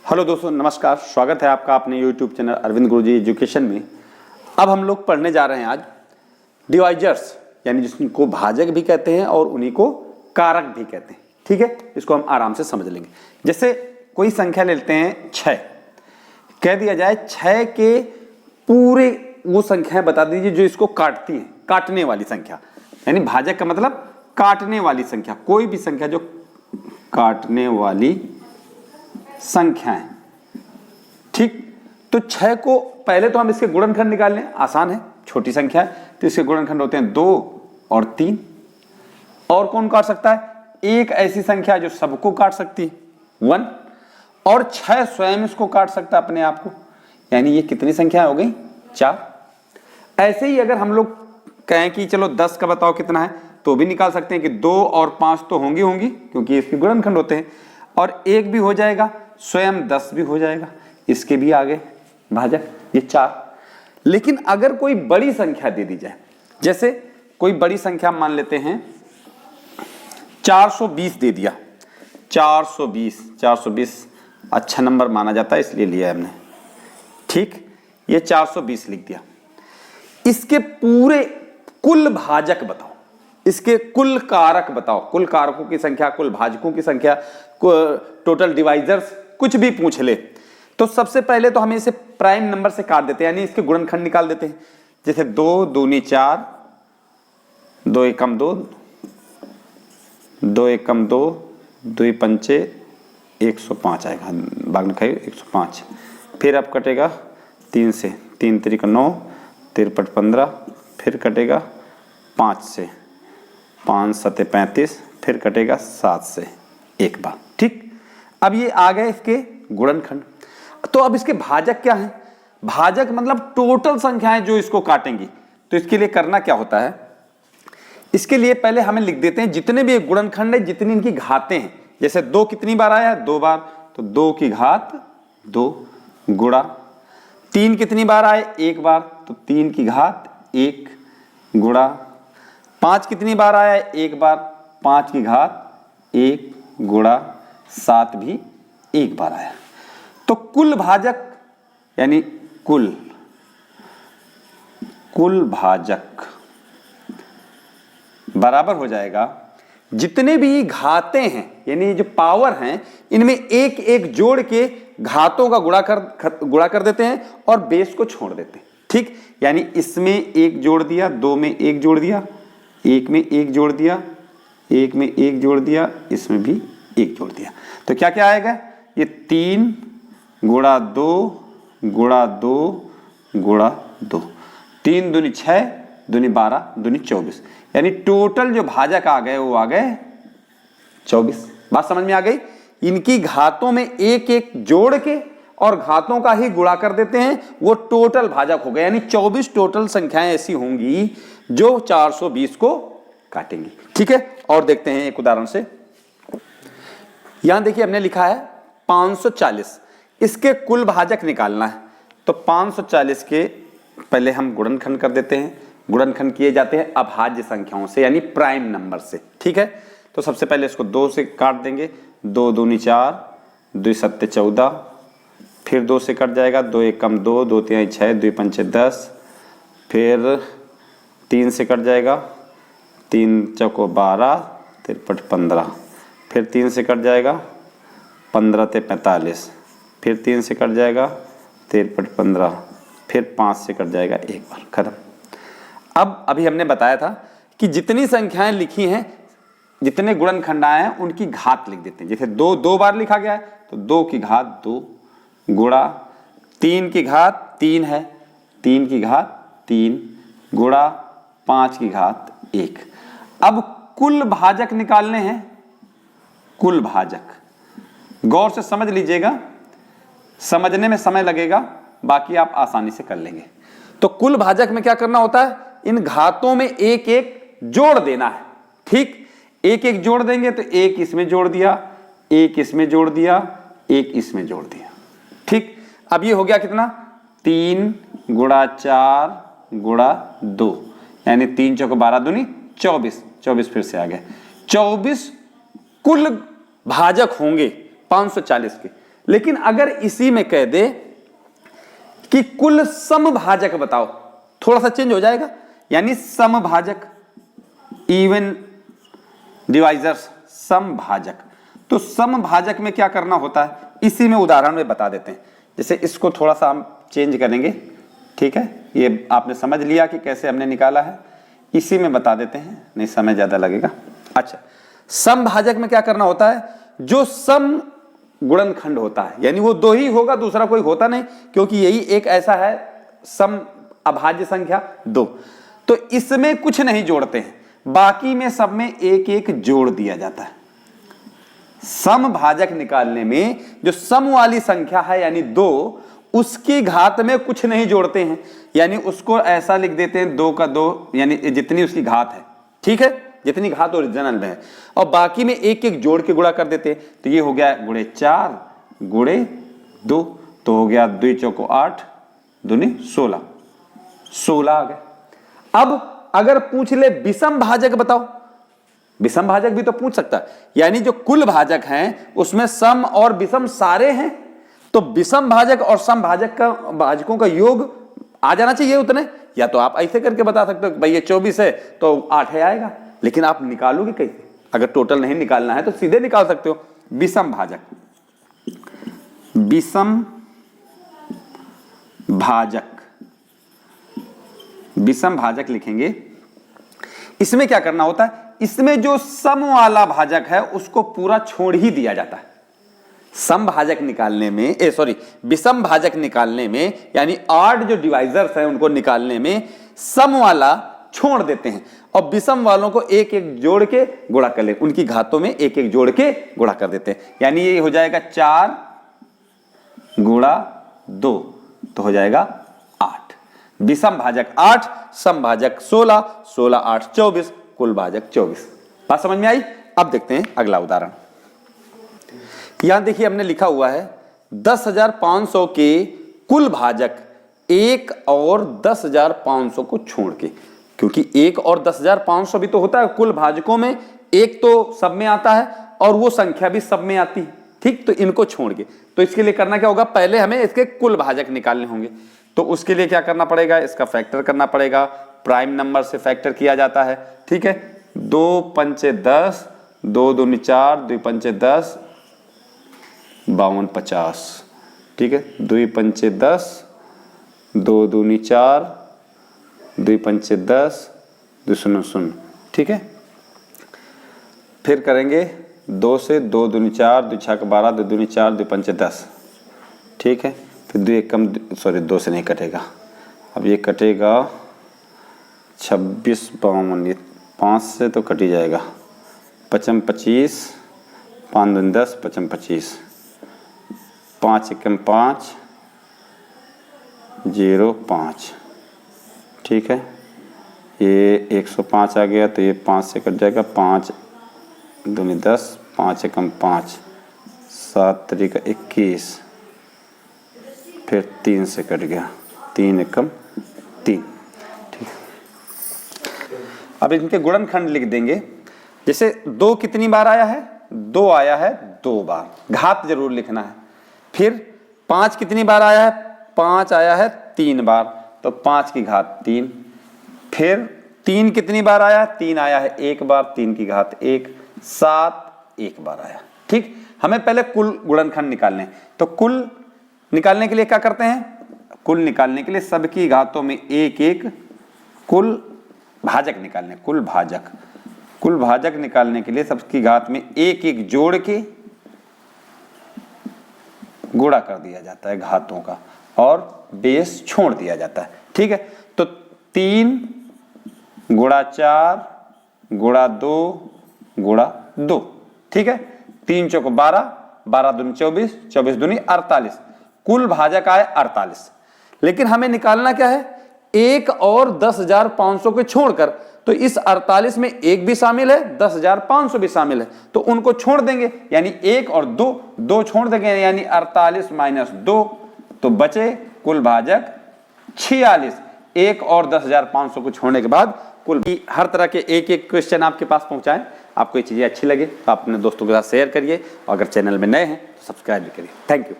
Hello दोस्तों, नमस्कार। स्वागत है आपका अपने यूट्यूब चैनल अरविंद गुरुजी एजुकेशन में। अब हम लोग पढ़ने जा रहे हैं आज डिवाइजर्स, यानी जिसको भाजक भी कहते हैं और उन्हीं को कारक भी कहते हैं। ठीक है, इसको हम आराम से समझ लेंगे। जैसे कोई संख्या लेते हैं 6, कह दिया जाए 6 के पूरे वो संख्याएं बता दीजिए जो इसको काटती हैं, काटने वाली संख्या। यानी भाजक का मतलब काटने वाली संख्या, कोई भी संख्या जो काटने वाली संख्याएं। ठीक, तो 6 को पहले तो हम इसके गुणनखंड निकाल लें, आसान है, छोटी संख्या है तो इसके गुणनखंड होते हैं 2 और 3। और कौन काट सकता है? एक ऐसी संख्या जो सबको काट सकती है 1, और 6 स्वयं इसको काट सकता है अपने आप को। यानी ये कितनी संख्या हो गई? 4। ऐसे ही अगर हम लोग कहें कि चलो 10 का बताओ कितना है, तो भी निकाल सकते हैं कि 2 और 5 तो होंगी क्योंकि इसके गुणनखंड होते हैं, और 1 भी हो जाएगा, स्वयं 10 भी हो जाएगा, इसके भी आगे भाजक ये 4। लेकिन अगर कोई बड़ी संख्या दे दी जाए, जैसे कोई बड़ी संख्या मान लेते हैं 420 दे दिया, 420 अच्छा नंबर माना जाता है इसलिए लिया है हमने। ठीक, ये 420 लिख दिया। इसके पूरे कुल भाजक बताओ, इसके कुल कारक बताओ, कुल कारकों की संख्या, कुल भाजकों की संख्या, टोटल डिवाइजर्स, कुछ भी पूछ ले। तो सबसे पहले तो हमें इसे प्राइम नंबर से काट देते हैं, यानी इसके गुणनखंड निकाल देते हैं। जैसे 2 दूनी 4, 2 एकम 2, 2 एकम 2, 2 पंचे 105 आएगा, भाग खाई 105। फिर अब कटेगा 3 से, 3 त्रिक 9, 3 15, फिर कटेगा 5 से, 5 सते 35, फिर कटेगा 7 से एक बार। ठीक, अब ये आ गए इसके गुणनखंड। तो अब इसके भाजक क्या है? भाजक मतलब टोटल संख्याएं जो इसको काटेंगी। तो इसके लिए करना क्या होता है? इसके लिए पहले हमें लिख देते हैं जितने भी गुणनखंड है, जितनी इनकी घातें हैं। जैसे 2 कितनी बार आया है? 2 बार, तो 2 की घात 2 गुणा। 3 कितनी बार आए? 1 बार, तो 3 की घात 1 गुणा। 5 कितनी बार आया है? 1 बार, 5 की घात 1 गुणा। 7 भी 1 बार आया। तो कुल भाजक यानी कुल भाजक बराबर हो जाएगा जितने भी घातें हैं, यानी जो पावर हैं, इनमें एक एक जोड़ के घातों का गुणा कर देते हैं और बेस को छोड़ देते हैं। ठीक, यानी इसमें 1 जोड़ दिया, 2 में 1 जोड़ दिया, 1 में 1 जोड़ दिया, 1 में 1 जोड़ दिया, इसमें भी 1 जोड़ दिया। तो क्या क्या आएगा? ये 3 गुणा 2 गुणा 2 गुणा 2, 3 दूनी 6, दूनी 12, दूनी 24। यानी टोटल जो भाजक आ गए वो आ गए 24। बात समझ में आ गई? इनकी घातों में एक एक जोड़ के और घातों का ही गुणा कर देते हैं, वो टोटल भाजक हो गए। यानी 24 टोटल संख्याएं ऐसी होंगी जो 420 को काटेंगी। ठीक है, और देखते हैं एक उदाहरण से। यहां देखिए हमने लिखा है 540, इसके कुल भाजक निकालना है। तो 540 के पहले हम गुणनखंड कर देते हैं। गुणनखंड किए जाते हैं अभाज्य संख्याओं से, यानी प्राइम नंबर से। ठीक है, तो सबसे पहले इसको 2 से काट देंगे। 2 दूनी 4, 2 सत्ते 14, फिर 2 से कट जाएगा, 2 एकम 2, 2 तिहाई 6, 2 पंचे 10, फिर 3 से कट जाएगा, 3 चौको 12, 3 15, फिर 3 से कट जाएगा, 15 ते 45, फिर 3 से कट जाएगा, 3 15, फिर 5 से कट जाएगा, एक बार खत्म। अब अभी हमने बताया था कि जितनी संख्याएं लिखी हैं, जितने गुणनखंड आए हैं, उनकी घात लिख देते हैं। जैसे 2 बार लिखा गया है तो 2 की घात 2 गुणा, 3 की घात 3 है, 3 की घात 3 गुणा, 5 की घात 1। अब कुल भाजक निकालने हैं। कुल भाजक गौर से समझ लीजिएगा, समझने में समय लगेगा, बाकी आप आसानी से कर लेंगे। तो कुल भाजक में क्या करना होता है? इन घातों में एक एक जोड़ देना है। ठीक, एक एक जोड़ देंगे तो 1 इसमें जोड़ दिया, 1 इसमें जोड़ दिया, 1 इसमें जोड़ दिया। ठीक, अब ये हो गया कितना? 3 गुणा 4 गुणा 2, यानी 3 चौको 12 दूनी 24, 24 फिर से आ गए। 24 कुल भाजक होंगे 540 के, लेकिन अगर इसी में कह दे कि कुल समभाजक बताओ, थोड़ा सा चेंज हो जाएगा, यानी समभाजक, इवन डिवाइजर्स, समभाजक। तो समभाजक में क्या करना होता है, इसी में उदाहरण में बता देते हैं। जैसे इसको थोड़ा सा हम चेंज करेंगे, ठीक है, ये आपने समझ लिया कि कैसे हमने निकाला है, इसी में बता देते हैं, नहीं समय ज्यादा लगेगा। अच्छा, समभाजक में क्या करना होता है, जो सम गुणनखंड होता है, यानी वो दो ही होगा, दूसरा कोई होता नहीं, क्योंकि यही एक ऐसा है सम अभाज्य संख्या 2। तो इसमें कुछ नहीं जोड़ते हैं, बाकी में सब में एक एक जोड़ दिया जाता है। समभाजक निकालने में जो सम वाली संख्या है यानी 2, उसकी घात में कुछ नहीं जोड़ते हैं, यानी उसको ऐसा लिख देते हैं 2 का 2, यानी जितनी उसकी घात है, ठीक है, जितनी घात ओरिजिनल में है, और बाकी में एक एक जोड़ के गुणा कर देते हैं। तो ये हो गया गुणे 4 गुणे 2, तो हो गया 2 चौको 8 दूनी 16, 16 आ गए। अब अगर पूछ ले विषम भाजक बताओ, विषम भाजक भी तो पूछ सकता है, यानी जो कुल भाजक हैं उसमें सम और विषम सारे हैं, तो विषम भाजक और सम भाजक का भाजकों का योग आ जाना चाहिए उतने। या तो आप ऐसे करके बता सकते हो भाई ये 24 है तो 8 है आएगा, लेकिन आप निकालोगे कैसे, अगर टोटल नहीं निकालना है तो सीधे निकाल सकते हो। विषम भाजक, विषम भाजक, विषम भाजक लिखेंगे। इसमें क्या करना होता है, इसमें जो सम वाला भाजक है उसको पूरा छोड़ ही दिया जाता है। सम भाजक निकालने में, विषम भाजक निकालने में, यानी 8 जो डिवाइजर्स हैं उनको निकालने में सम वाला छोड़ देते हैं और विषम वालों को एक एक जोड़ के गुणा कर ले, उनकी घातों में एक एक जोड़ के गुणा कर देते हैं। यानी ये हो जाएगा 4 गुणा 2, तो हो जाएगा 8। विषम भाजक 8, सम भाजक 16, 16 8 24, कुल भाजक 24। बात समझ में आई? अब देखते हैं अगला उदाहरण। यहां देखिए हमने लिखा हुआ है 10,500 के कुल भाजक 1 और 10,500 को छोड़ के, क्योंकि 1 और 10,500 भी तो होता है कुल भाजकों में, एक तो सब में आता है और वो संख्या भी सब में आती है, ठीक, तो इनको छोड़ के, तो इसके लिए करना क्या होगा, पहले हमें इसके कुल भाजक निकालने होंगे। तो उसके लिए क्या करना पड़ेगा, इसका फैक्टर करना पड़ेगा, प्राइम नंबर से फैक्टर किया जाता है, ठीक है। 2 पंचे 10, 2 दूनी 4, 2 पंचे 10, 52 50, ठीक है। 2 पंचे 10, 2 दूनी 4, 2 पंचे 10, 2 शून्य शून्य, ठीक है। फिर करेंगे 2 से, 2 दूनी 4, 2 छक 12, 2 दूनी 4, 2 पंचे 10, ठीक है। फिर 2 एक कम, 2 से नहीं कटेगा, अब ये कटेगा 26 52, 5 से तो कट ही जाएगा, 55 25, 5 दूनी 10, 55 25, 5 एकम 5 0 5, ठीक है। ये 105 आ गया तो ये 5 से कट जाएगा, 5 दूनी 10, 5 एकम 5, 7 तरीका 21, फिर 3 से कट गया, 3 एकम 3, ठीक। अब इनके गुणनखंड लिख देंगे। जैसे 2 कितनी बार आया है, 2 आया है 2 बार, घात जरूर लिखना है। फिर 5 कितनी बार आया है, 5 आया है 3 बार, तो 5 की घात 3। फिर 3 कितनी बार आया, 3 आया है 1 बार, 3 की घात 1, 7 1 बार आया, ठीक। हमें पहले कुल गुणनखंड निकालने, तो कुल निकालने के लिए क्या करते हैं, कुल निकालने के लिए सबकी घातों में एक एक कुल भाजक निकालने, कुल भाजक, कुल भाजक निकालने के लिए सबकी घात में एक एक जोड़ के गुणा कर दिया जाता है घातों का, और बेस छोड़ दिया जाता है, ठीक है। तो 3 गुणा 4 गुणा 2 गुणा 2, ठीक है। 3 चौको 12, 12 दूनी 24, 24 दूनी 48, कुल भाजक आए 48। लेकिन हमें निकालना क्या है, 1 और 10,500 को छोड़कर, तो इस 48 में 1 भी शामिल है, 10,500 भी शामिल है, तो उनको छोड़ देंगे, यानी 1 और 2 छोड़ देंगे, यानी 48 माइनस 2, तो बचे कुल भाजक 46। 1 और 10,500 को छोड़ने के बाद कुल हर तरह के एक एक क्वेश्चन आपके पास पहुंचाएं। आपको ये चीज़ें अच्छी लगे तो आप अपने दोस्तों के साथ शेयर करिए और अगर चैनल में नए हैं तो सब्सक्राइब भी करिए। Thank you.